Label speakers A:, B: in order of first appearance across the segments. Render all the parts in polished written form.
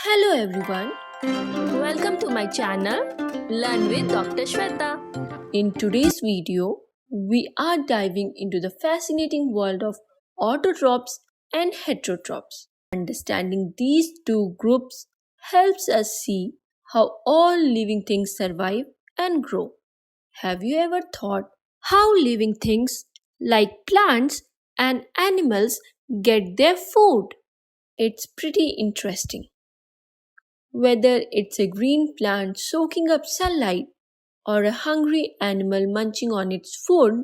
A: Hello everyone.
B: Welcome to my channel Learn with Dr. Shweta.
A: In today's video, we are diving into the fascinating world of autotrophs and heterotrophs. Understanding these two groups helps us see how all living things survive and grow. Have you ever thought how living things like plants and animals get their food? It's pretty interesting. Whether it's a green plant soaking up sunlight or a hungry animal munching on its food,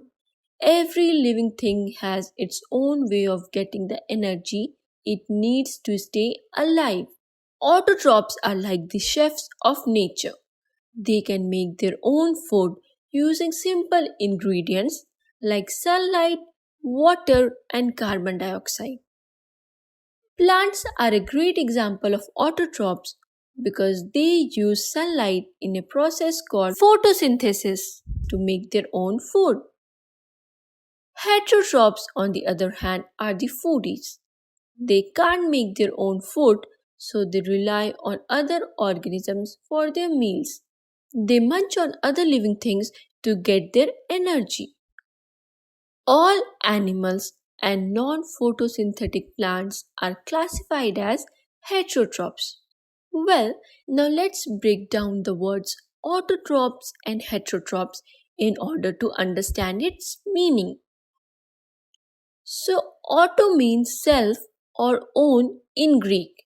A: every living thing has its own way of getting the energy it needs to stay alive. Autotrophs are like the chefs of nature. They can make their own food using simple ingredients like sunlight, water, and carbon dioxide. Plants are a great example of autotrophs because they use sunlight in a process called photosynthesis to make their own food. Heterotrophs, on the other hand, are the foodies. They can't make their own food, so they rely on other organisms for their meals. They munch on other living things to get their energy. All animals and non photosynthetic plants are classified as heterotrophs. Well, now let's break down the words autotrophs and heterotrophs in order to understand its meaning. So, auto means self or own in Greek,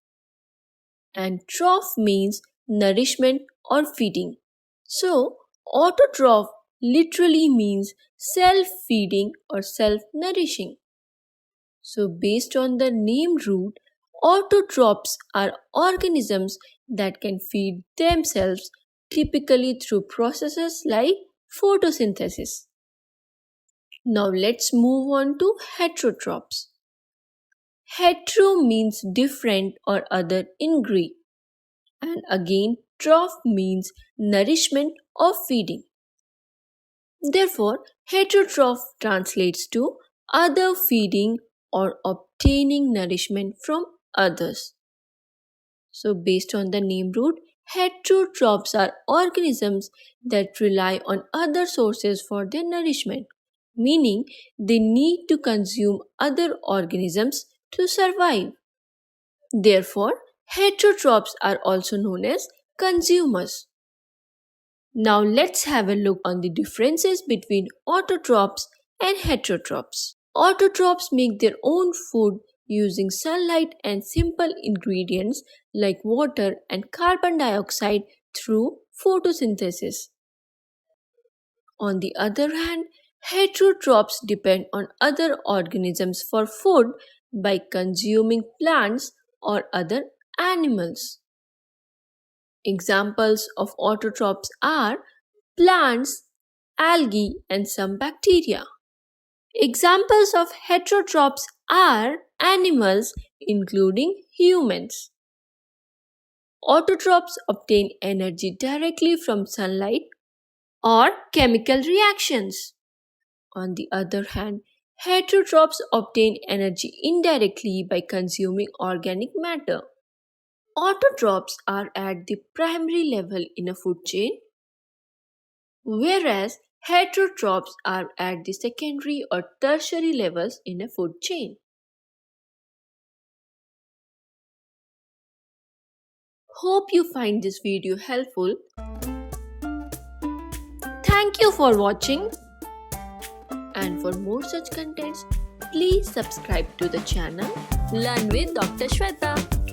A: and troph means nourishment or feeding. So, autotroph literally means self feeding or self nourishing. So, based on the name root, autotrophs are organisms that can feed themselves typically through processes like photosynthesis. Now, let's move on to heterotrophs. Hetero means different or other in Greek, and again, troph means nourishment or feeding. Therefore, heterotroph translates to other feeding or obtaining nourishment from others. So, based on the name root, heterotrophs are organisms that rely on other sources for their nourishment, meaning they need to consume other organisms to survive. Therefore, heterotrophs are also known as consumers. Now let's have a look on the differences between autotrophs and heterotrophs. Autotrophs make their own food using sunlight and simple ingredients like water and carbon dioxide through photosynthesis. On the other hand, heterotrophs depend on other organisms for food by consuming plants or other animals. Examples of autotrophs are plants, algae, and some bacteria. Examples of heterotrophs are animals, including humans. Autotrophs obtain energy directly from sunlight or chemical reactions. On the other hand, heterotrophs obtain energy indirectly by consuming organic matter. Autotrophs are at the primary level in a food chain, whereas heterotrophs are at the secondary or tertiary levels in a food chain. Hope you find this video helpful. Thank you for watching, and for more such contents, please subscribe to the channel
B: Learn with Dr. Shweta.